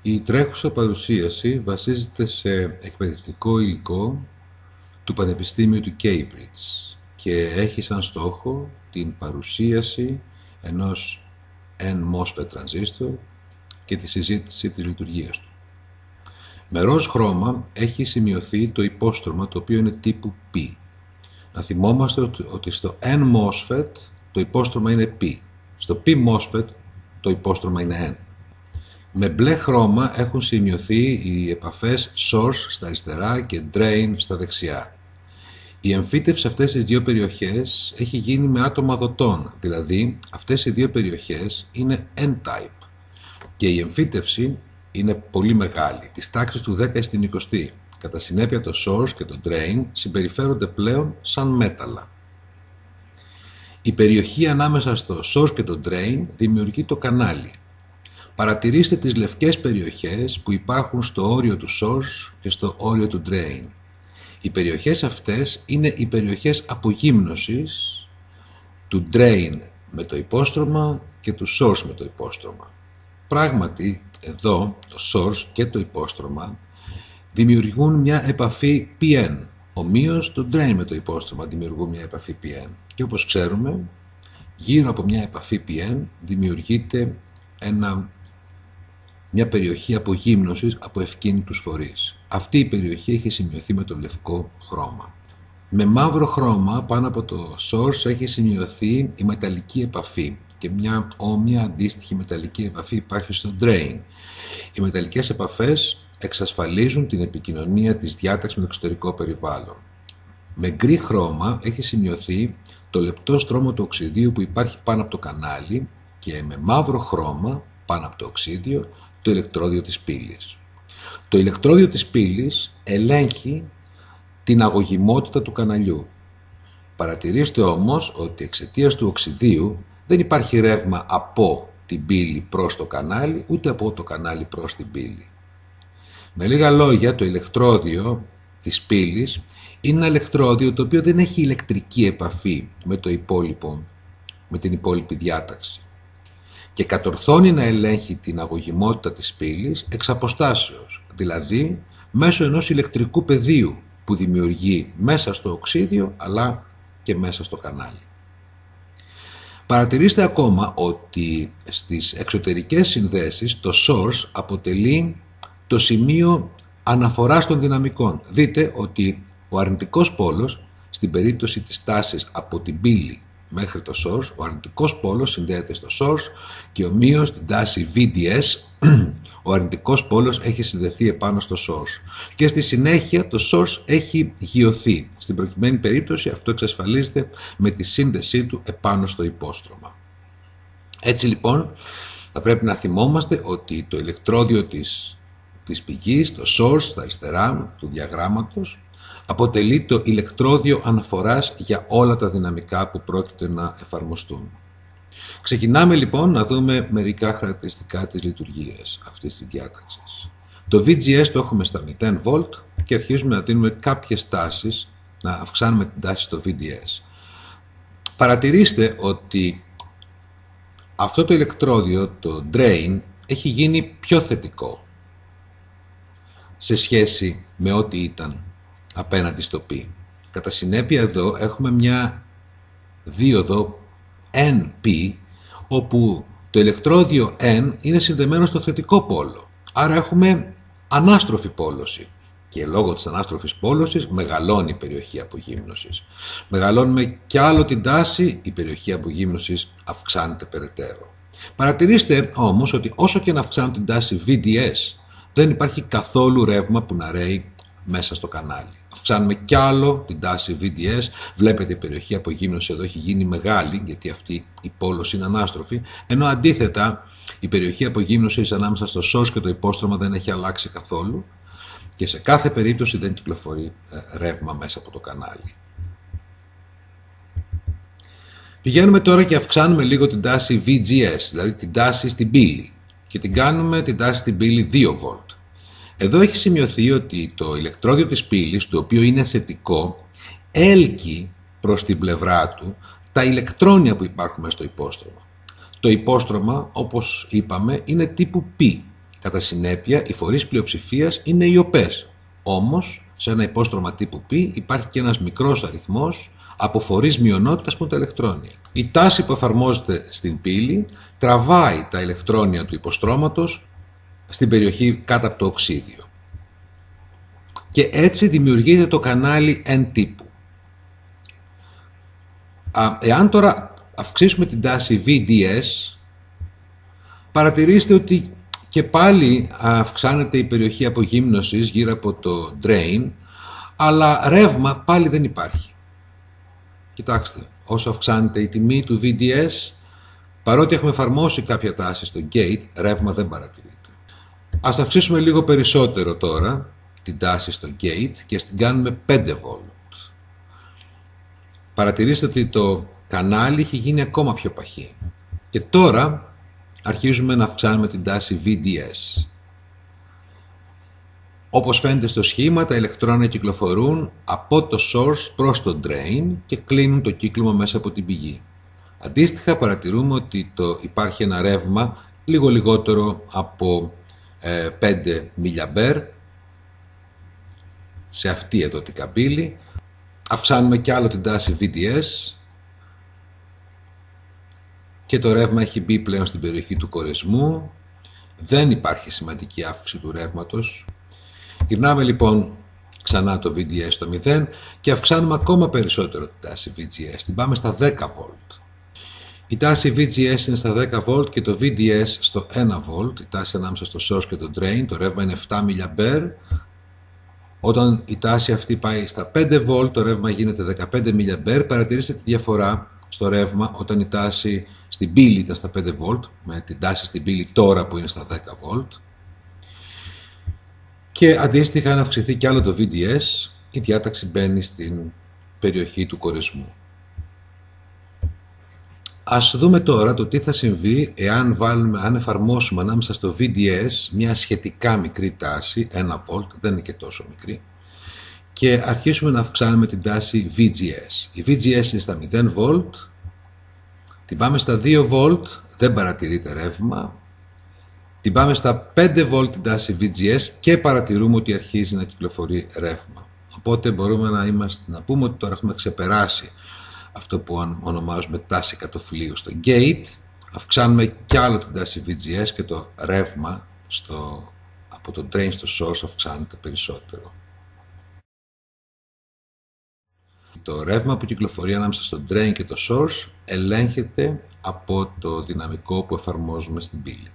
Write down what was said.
Η τρέχουσα παρουσίαση βασίζεται σε εκπαιδευτικό υλικό του Πανεπιστήμιου του Cambridge και έχει σαν στόχο την παρουσίαση ενός N-MOSFET τρανζίστορ και τη συζήτηση της λειτουργίας του. Με ροζ χρώμα έχει σημειωθεί το υπόστρωμα, το οποίο είναι τύπου P. Να θυμόμαστε ότι στο N-MOSFET το υπόστρωμα είναι P. Στο P-MOSFET το υπόστρωμα είναι N. Με μπλε χρώμα έχουν σημειωθεί οι επαφές source στα αριστερά και drain στα δεξιά. Η εμφύτευση σε αυτές τις δύο περιοχές έχει γίνει με άτομα δοτών, δηλαδή αυτές οι δύο περιοχές είναι N-type και η εμφύτευση είναι πολύ μεγάλη, της τάξης του 10 στην 20. Κατά συνέπεια το source και το drain συμπεριφέρονται πλέον σαν μέταλλα. Η περιοχή ανάμεσα στο source και το drain δημιουργεί το κανάλι. Παρατηρήστε τις λευκές περιοχές που υπάρχουν στο όριο του source και στο όριο του drain. Οι περιοχές αυτές είναι οι περιοχές απογύμνωσης του drain με το υπόστρωμα και του source με το υπόστρωμα. Πράγματι, εδώ το source και το υπόστρωμα δημιουργούν μια επαφή PN. Ομοίως το drain με το υπόστρωμα δημιουργούν μια επαφή PN. Και όπως ξέρουμε, γύρω από μια επαφή PN δημιουργείται μια περιοχή απογύμνωσης από ευκίνητους φορείς. Αυτή η περιοχή έχει σημειωθεί με το λευκό χρώμα. Με μαύρο χρώμα πάνω από το source έχει σημειωθεί η μεταλλική επαφή και μια όμοια αντίστοιχη μεταλλική επαφή υπάρχει στο drain. Οι μεταλλικές επαφές εξασφαλίζουν την επικοινωνία της διάταξης με το εξωτερικό περιβάλλον. Με γκρι χρώμα έχει σημειωθεί το λεπτό στρώμα του οξυδίου που υπάρχει πάνω από το κανάλι και με μαύρο χρώμα πάνω από το οξύδιο το ηλεκτρόδιο της πύλης. Το ηλεκτρόδιο της πύλης ελέγχει την αγωγιμότητα του καναλιού. Παρατηρήστε όμως ότι εξαιτίας του οξυδίου δεν υπάρχει ρεύμα από την πύλη προς το κανάλι, ούτε από το κανάλι προς την πύλη. Με λίγα λόγια, το ηλεκτρόδιο της πύλης είναι ένα ηλεκτρόδιο το οποίο δεν έχει ηλεκτρική επαφή με την υπόλοιπη διάταξη και κατορθώνει να ελέγχει την αγωγιμότητα της πύλης εξ αποστάσεως, δηλαδή μέσω ενός ηλεκτρικού πεδίου που δημιουργεί μέσα στο οξύδιο αλλά και μέσα στο κανάλι. Παρατηρήστε ακόμα ότι στις εξωτερικές συνδέσεις το source αποτελεί το σημείο αναφοράς των δυναμικών. Δείτε ότι ο αρνητικός πόλος, στην περίπτωση της τάσης από την πύλη μέχρι το source, ο αρνητικός πόλος συνδέεται στο source και ομοίως στην τάση VDS, ο αρνητικός πόλος έχει συνδεθεί επάνω στο source. Και στη συνέχεια το source έχει γειωθεί. Στην προκειμένη περίπτωση αυτό εξασφαλίζεται με τη σύνδεσή του επάνω στο υπόστρωμα. Έτσι λοιπόν θα πρέπει να θυμόμαστε ότι το ηλεκτρόδιο της πηγής, το source στα αριστερά του διαγράμματος, αποτελεί το ηλεκτρόδιο αναφοράς για όλα τα δυναμικά που πρόκειται να εφαρμοστούν. Ξεκινάμε λοιπόν να δούμε μερικά χαρακτηριστικά της λειτουργίας αυτής της διάταξης. Το VGS το έχουμε στα 0V και αρχίζουμε να δίνουμε κάποιες τάσεις, να αυξάνουμε την τάση στο VDS. Παρατηρήστε ότι αυτό το ηλεκτρόδιο, το drain, έχει γίνει πιο θετικό σε σχέση με ό,τι ήταν απέναντι στο P. Κατά συνέπεια εδώ έχουμε μια δίωδο NP, όπου το ηλεκτρόδιο N είναι συνδεμένο στο θετικό πόλο. Άρα έχουμε ανάστροφη πόλωση. Και λόγω της ανάστροφης πόλωσης μεγαλώνει η περιοχή απογύμνωσης. Μεγαλώνουμε κι άλλο την τάση, η περιοχή απογύμνωσης αυξάνεται περαιτέρω. Παρατηρήστε όμως ότι όσο και να αυξάνουν την τάση VDS, δεν υπάρχει καθόλου ρεύμα που να ρέει μέσα στο κανάλι. Αυξάνουμε κι άλλο την τάση VDS. Βλέπετε η περιοχή απογύμνωση εδώ έχει γίνει μεγάλη, γιατί αυτή η πόλωση είναι ανάστροφη, ενώ αντίθετα η περιοχή απογύμνωσης ανάμεσα στο source και το υπόστρωμα δεν έχει αλλάξει καθόλου και σε κάθε περίπτωση δεν κυκλοφορεί ρεύμα μέσα από το κανάλι. Πηγαίνουμε τώρα και αυξάνουμε λίγο την τάση VGS, δηλαδή την τάση στην πύλη, και την κάνουμε την τάση στην πύλη 2V. Εδώ έχει σημειωθεί ότι το ηλεκτρόδιο της πύλης, το οποίο είναι θετικό, έλκει προς την πλευρά του τα ηλεκτρόνια που υπάρχουν στο υπόστρωμα. Το υπόστρωμα, όπως είπαμε, είναι τύπου P Κατά συνέπεια, οι φορείς πλειοψηφίας είναι οι ΟΠΕς. Όμως, σε ένα υπόστρωμα τύπου π υπάρχει και ένας μικρός αριθμός από φορείς μειονότητας που είναι τα ηλεκτρόνια. Η τάση που εφαρμόζεται στην πύλη τραβάει τα ηλεκτρόνια του υποστρώματος στην περιοχή κάτω από το οξύδιο. Και έτσι δημιουργείται το κανάλι N τύπου. Εάν τώρα αυξήσουμε την τάση VDS, παρατηρήστε ότι και πάλι αυξάνεται η περιοχή απογύμνωσης γύρω από το drain, αλλά ρεύμα πάλι δεν υπάρχει. Κοιτάξτε, όσο αυξάνεται η τιμή του VDS, παρότι έχουμε εφαρμόσει κάποια τάση στο gate, ρεύμα δεν παρατηρείται. Ας αυξήσουμε λίγο περισσότερο τώρα την τάση στο gate και την κάνουμε 5 volt. Παρατηρήστε ότι το κανάλι έχει γίνει ακόμα πιο παχύ. Και τώρα αρχίζουμε να αυξάνουμε την τάση VDS. Όπως φαίνεται στο σχήμα, τα ηλεκτρόνια κυκλοφορούν από το source προς το drain και κλείνουν το κύκλωμα μέσα από την πηγή. Αντίστοιχα, παρατηρούμε ότι υπάρχει ένα ρεύμα λίγο λιγότερο από 5 mA σε αυτή εδώ την καμπύλη. Αυξάνουμε κι άλλο την τάση VDS και το ρεύμα έχει μπει πλέον στην περιοχή του κορεσμού. Δεν υπάρχει σημαντική αύξηση του ρεύματος. Γυρνάμε λοιπόν ξανά το VDS στο 0 και αυξάνουμε ακόμα περισσότερο την τάση VGS. Την πάμε στα 10 volt. Η τάση VGS είναι στα 10 volt και το VDS στο 1 volt. Η τάση ανάμεσα στο source και το drain, το ρεύμα είναι 7 mA. Όταν η τάση αυτή πάει στα 5 volt, το ρεύμα γίνεται 15 mA. Παρατηρήστε τη διαφορά στο ρεύμα όταν η τάση στην πύλη ήταν στα 5 volt, με την τάση στην πύλη τώρα που είναι στα 10 volt. Και αντίστοιχα, αν αυξηθεί κι άλλο το VDS, η διάταξη μπαίνει στην περιοχή του κορεσμού. Ας δούμε τώρα το τι θα συμβεί αν εφαρμόσουμε ανάμεσα στο VDS μια σχετικά μικρή τάση, 1 volt, δεν είναι και τόσο μικρή, και αρχίσουμε να αυξάνουμε την τάση VGS. Η VGS είναι στα 0 volt, την πάμε στα 2 volt, δεν παρατηρείται ρεύμα, την πάμε στα 5 volt την τάση VGS και παρατηρούμε ότι αρχίζει να κυκλοφορεί ρεύμα. Οπότε μπορούμε να πούμε ότι τώρα έχουμε ξεπεράσει αυτό που ονομάζουμε τάση κατοφλίου στο gate. Αυξάνουμε κι άλλο την τάση VGS και το ρεύμα από το drain στο source αυξάνεται περισσότερο. Το ρεύμα που κυκλοφορεί ανάμεσα στο drain και το source ελέγχεται από το δυναμικό που εφαρμόζουμε στην πύλη.